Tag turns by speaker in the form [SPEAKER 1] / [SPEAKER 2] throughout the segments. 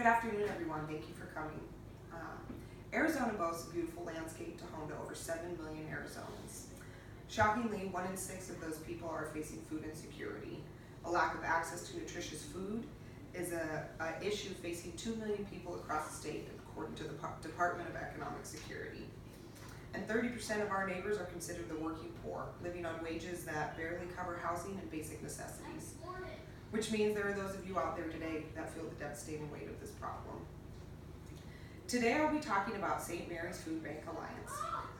[SPEAKER 1] Good afternoon, everyone. Thank you for coming. Arizona boasts a beautiful landscape to home to over 7 million Arizonans. Shockingly, 1 in 6 of those people are facing food insecurity. A lack of access to nutritious food is an issue facing 2 million people across the state, according to the Department of Economic Security. And 30% of our neighbors are considered the working poor, living on wages that barely cover housing and basic necessities. Which means there are those of you out there today that feel the devastating weight of this problem. Today I'll be talking about St. Mary's Food Bank Alliance,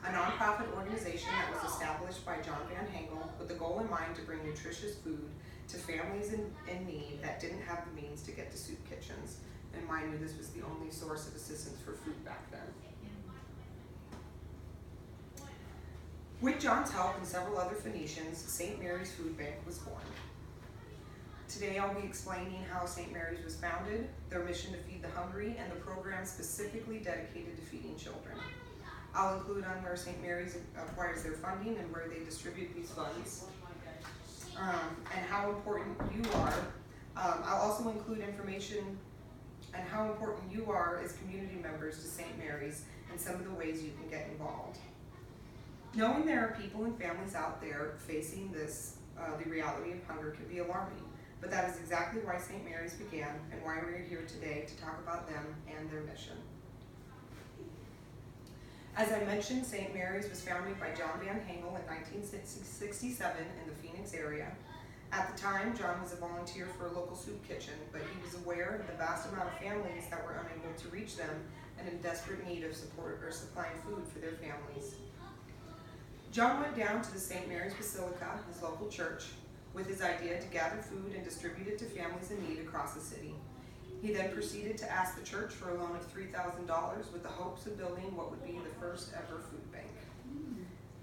[SPEAKER 1] a nonprofit organization that was established by John Van Hengel with the goal in mind to bring nutritious food to families in need that didn't have the means to get to soup kitchens. And mind you, this was the only source of assistance for food back then. With John's help and several other Phoenicians, St. Mary's Food Bank was born. Today I'll be explaining how St. Mary's was founded, their mission to feed the hungry, and the program specifically dedicated to feeding children. I'll include on where St. Mary's acquires their funding and where they distribute these funds, and how important you are. I'll also include information on how important you are as community members to St. Mary's and some of the ways you can get involved. Knowing there are people and families out there facing this, the reality of hunger can be alarming. But that is exactly why St. Mary's began and why we're here today to talk about them and their mission. As I mentioned, St. Mary's was founded by John Van Hengel in 1967 in the Phoenix area. At the time, John was a volunteer for a local soup kitchen, but he was aware of the vast amount of families that were unable to reach them and in desperate need of support or supplying food for their families. John went down to the St. Mary's Basilica, his local church, with his idea to gather food and distribute it to families in need across the city. He then proceeded to ask the church for a loan of $3,000 with the hopes of building what would be the first ever food bank.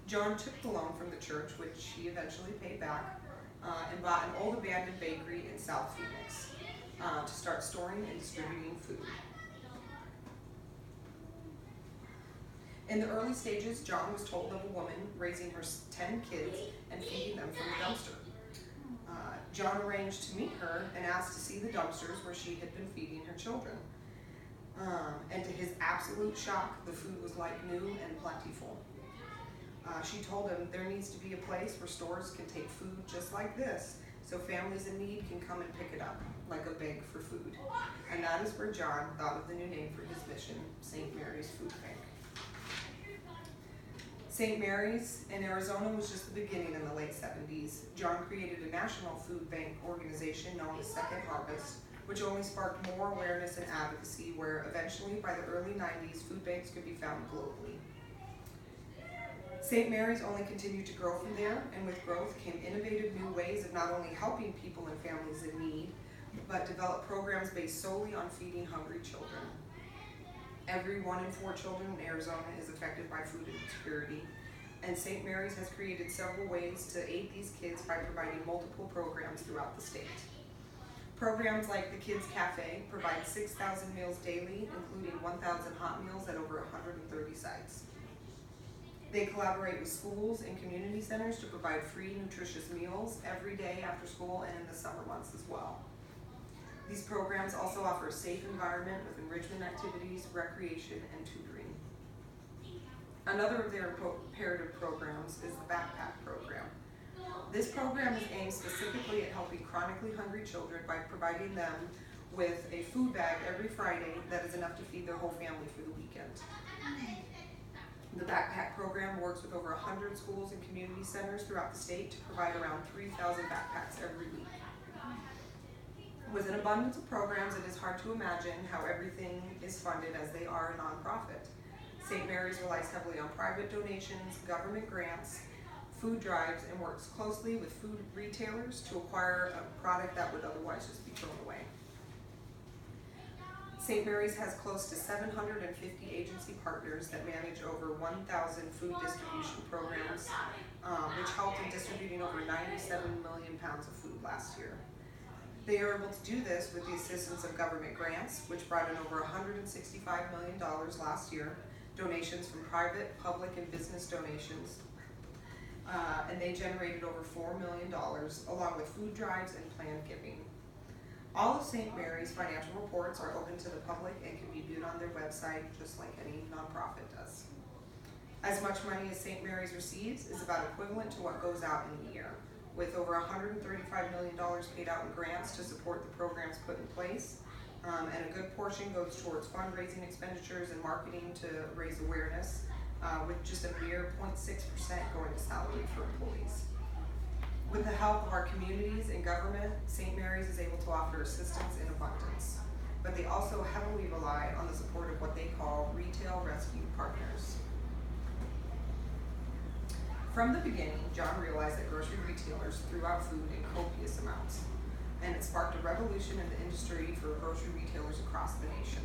[SPEAKER 1] John took the loan from the church, which he eventually paid back, and bought an old abandoned bakery in South Phoenix to start storing and distributing food. In the early stages, John was told of a woman raising her 10 kids and feeding them from the dumpster. John arranged to meet her and asked to see the dumpsters where she had been feeding her children. And to his absolute shock, the food was like new and plentiful. She told him there needs to be a place where stores can take food just like this, so families in need can come and pick it up, like a bank for food. And that is where John thought of the new name for his mission, St. Mary's Food Bank. St. Mary's in Arizona was just the beginning in the late 70s. John created a national food bank organization known as Second Harvest, which only sparked more awareness and advocacy, where eventually by the early 90s, food banks could be found globally. St. Mary's only continued to grow from there, and with growth came innovative new ways of not only helping people and families in need, but develop programs based solely on feeding hungry children. Every 1 in 4 children in Arizona is affected by food insecurity, and St. Mary's has created several ways to aid these kids by providing multiple programs throughout the state. Programs like the Kids Cafe provide 6,000 meals daily, including 1,000 hot meals at over 130 sites. They collaborate with schools and community centers to provide free, nutritious meals every day after school and in the summer months as well. These programs also offer a safe environment with enrichment activities, recreation, and tutoring. Another of their imperative programs is the Backpack Program. This program is aimed specifically at helping chronically hungry children by providing them with a food bag every Friday that is enough to feed their whole family for the weekend. The Backpack Program works with over 100 schools and community centers throughout the state to provide around 3,000 backpacks every week. With an abundance of programs, it is hard to imagine how everything is funded as they are a nonprofit. St. Mary's relies heavily on private donations, government grants, food drives, and works closely with food retailers to acquire a product that would otherwise just be thrown away. St. Mary's has close to 750 agency partners that manage over 1,000 food distribution programs, which helped in distributing over 97 million pounds of food last year. They are able to do this with the assistance of government grants, which brought in over $165 million last year, donations from private, public, and business donations, and they generated over $4 million, along with food drives and planned giving. All of St. Mary's financial reports are open to the public and can be viewed on their website just like any nonprofit does. As much money as St. Mary's receives is about equivalent to what goes out in a year, with over $135 million paid out in grants to support the programs put in place, and a good portion goes towards fundraising expenditures and marketing to raise awareness, with just a mere 0.6% going to salary for employees. With the help of our communities and government, St. Mary's is able to offer assistance in abundance, but they also heavily rely on the support of what they call retail rescue partners. From the beginning, John realized that grocery retailers threw out food in copious amounts, and it sparked a revolution in the industry for grocery retailers across the nation.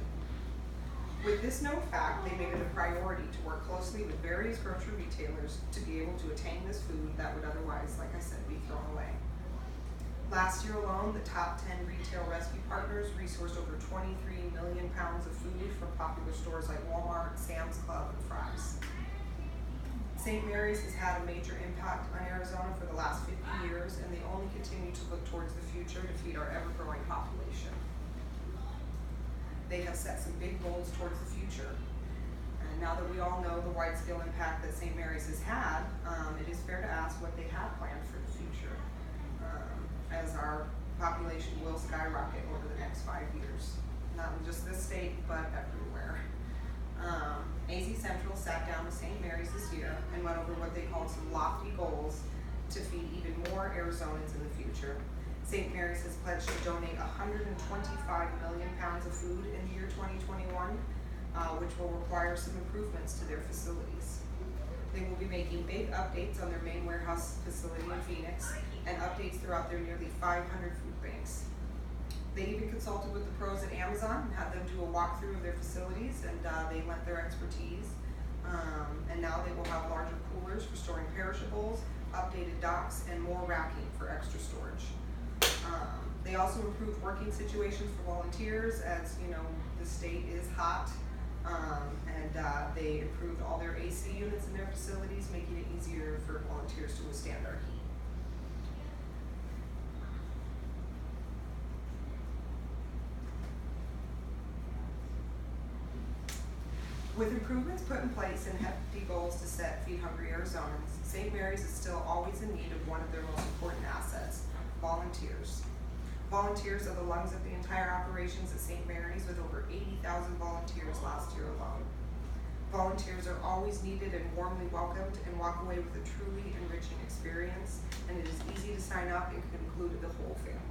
[SPEAKER 1] With this known fact, they made it a priority to work closely with various grocery retailers to be able to attain this food that would otherwise, like I said, be thrown away. Last year alone, the top 10 retail rescue partners resourced over 23 million pounds of food from popular stores like Walmart, Sam's Club, and Fry's. St. Mary's has had a major impact on Arizona for the last 50 years, and they only continue to look towards the future to feed our ever-growing population. They have set some big goals towards the future. And now that we all know the wide-scale impact that St. Mary's has had, it is fair to ask what they have planned for the future, as our population will skyrocket over the next 5 years. Not in just this state, but everywhere. AZ Central sat down with St. Mary's this year and went over what they called some lofty goals to feed even more Arizonans in the future. St. Mary's has pledged to donate 125 million pounds of food in the year 2021, which will require some improvements to their facilities. They will be making big updates on their main warehouse facility in Phoenix and updates throughout their nearly 500 food banks. They even consulted with the pros at Amazon and had them do a walkthrough of their facilities, and they lent their expertise. And now they will have larger coolers for storing perishables, updated docks, and more racking for extra storage. They also improved working situations for volunteers, as you know, the state is hot, and they improved all their AC units in their facilities, making it easier for volunteers to withstand our heat. With improvements put in place and hefty goals to set feed hungry Arizonans, St. Mary's is still always in need of one of their most important assets, volunteers. Volunteers are the lungs of the entire operations at St. Mary's, with over 80,000 volunteers last year alone. Volunteers are always needed and warmly welcomed, and walk away with a truly enriching experience, and it is easy to sign up and can include the whole family.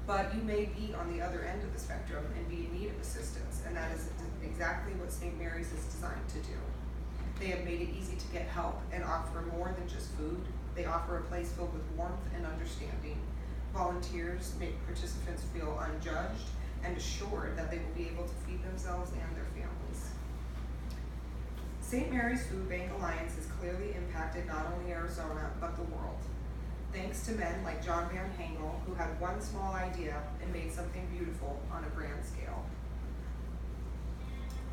[SPEAKER 1] But you may be on the other end of the spectrum and be in need of assistance, and that is exactly what St. Mary's is designed to do. They have made it easy to get help and offer more than just food. They offer a place filled with warmth and understanding. Volunteers make participants feel unjudged and assured that they will be able to feed themselves and their families. St. Mary's Food Bank Alliance has clearly impacted not only Arizona, but the world. Thanks to men like John Van Hengel, who had one small idea and made something beautiful on a grand scale.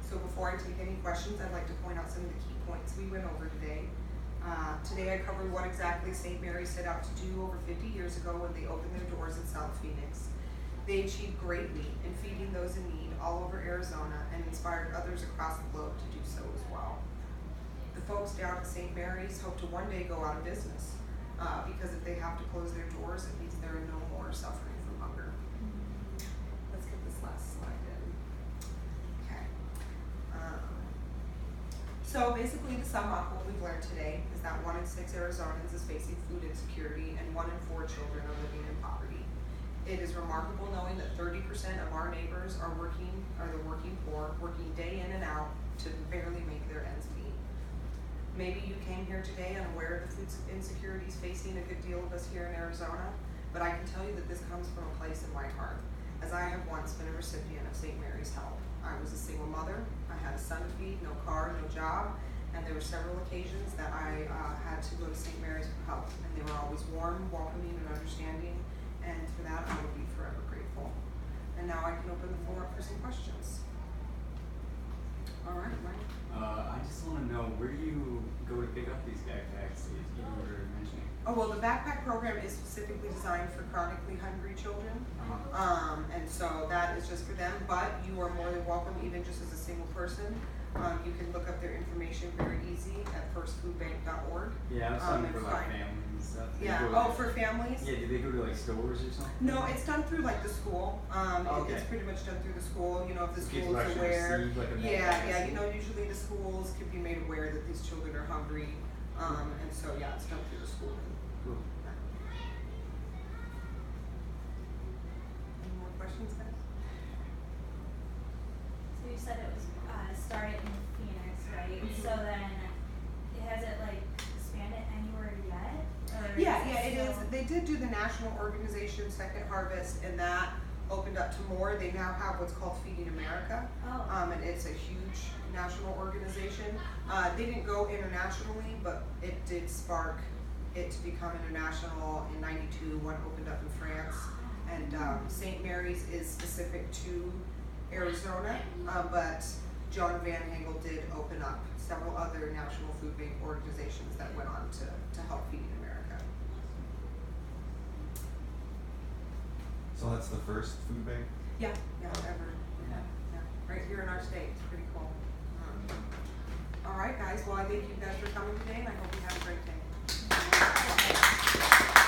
[SPEAKER 1] So before I take any questions, I'd like to point out some of the key points we went over today. Today I covered what exactly St. Mary's set out to do over 50 years ago when they opened their doors in South Phoenix. They achieved greatly in feeding those in need all over Arizona and inspired others across the globe to do so as well. The folks down at St. Mary's hope to one day go out of business, because if they have to close their doors, it means there are no more suffering from hunger. Let's get this last slide in. Okay. So basically, to sum up, what we've learned today is that 1 in 6 Arizonans is facing food insecurity, and 1 in 4 children are living in poverty. It is remarkable knowing that 30% of our neighbors are the working poor, working day in and out to barely make their ends meet. Maybe you came here today unaware of the food insecurities facing a good deal of us here in Arizona, but I can tell you that this comes from a place in my heart, as I have once been a recipient of St. Mary's help. I was a single mother, I had a son to feed, no car, no job, and there were several occasions that I had to go to St. Mary's for help, and they were always warm, welcoming, and understanding, and for that I will be forever grateful. And now I can open the floor up for some questions. All right, Mike.
[SPEAKER 2] I just want to know, where do you go to pick up these backpacks that you were mentioning?
[SPEAKER 1] Oh, well, the backpack program is specifically designed for chronically hungry children. And so that is just for them, but you are more than welcome, even just as a single person. You can look up their information very easy at firstfoodbank.org.
[SPEAKER 2] Yeah, I was talking for like
[SPEAKER 1] fine.
[SPEAKER 2] families and stuff. Do they
[SPEAKER 1] Yeah,
[SPEAKER 2] go,
[SPEAKER 1] oh,
[SPEAKER 2] like-
[SPEAKER 1] for families?
[SPEAKER 2] Yeah, do they go to like stores or something?
[SPEAKER 1] No, it's done through like the school.
[SPEAKER 2] Okay.
[SPEAKER 1] It's pretty much done through the school, you know, if the
[SPEAKER 2] So kids
[SPEAKER 1] school's
[SPEAKER 2] will actually
[SPEAKER 1] aware.
[SPEAKER 2] receive, like, a
[SPEAKER 1] Yeah,
[SPEAKER 2] backpack.
[SPEAKER 1] yeah, you know, usually the schools can be made aware that these children are hungry. And so, yeah, it's done through the school.
[SPEAKER 2] Cool.
[SPEAKER 1] Any more questions, guys?
[SPEAKER 3] So you said it was started in Phoenix, right? So then, has it like expanded anywhere yet? Or
[SPEAKER 1] Yeah,
[SPEAKER 3] is
[SPEAKER 1] yeah, it is.
[SPEAKER 3] still-
[SPEAKER 1] They did do the national organization Second Harvest, and that opened up to more. They now have what's called Feeding America.
[SPEAKER 3] Oh.
[SPEAKER 1] And it's a huge national organization. They didn't go internationally, but it did spark it to become international. In '92, one opened up in France, and St. Mary's is specific to Arizona, but John Van Hengel did open up several other national food bank organizations that went on to help Feeding America.
[SPEAKER 4] So that's the first food bank?
[SPEAKER 1] Yeah, ever. Yeah, right here in our state. It's pretty cool. All right, guys. Well, I thank you guys for coming today, and I hope you have a great day.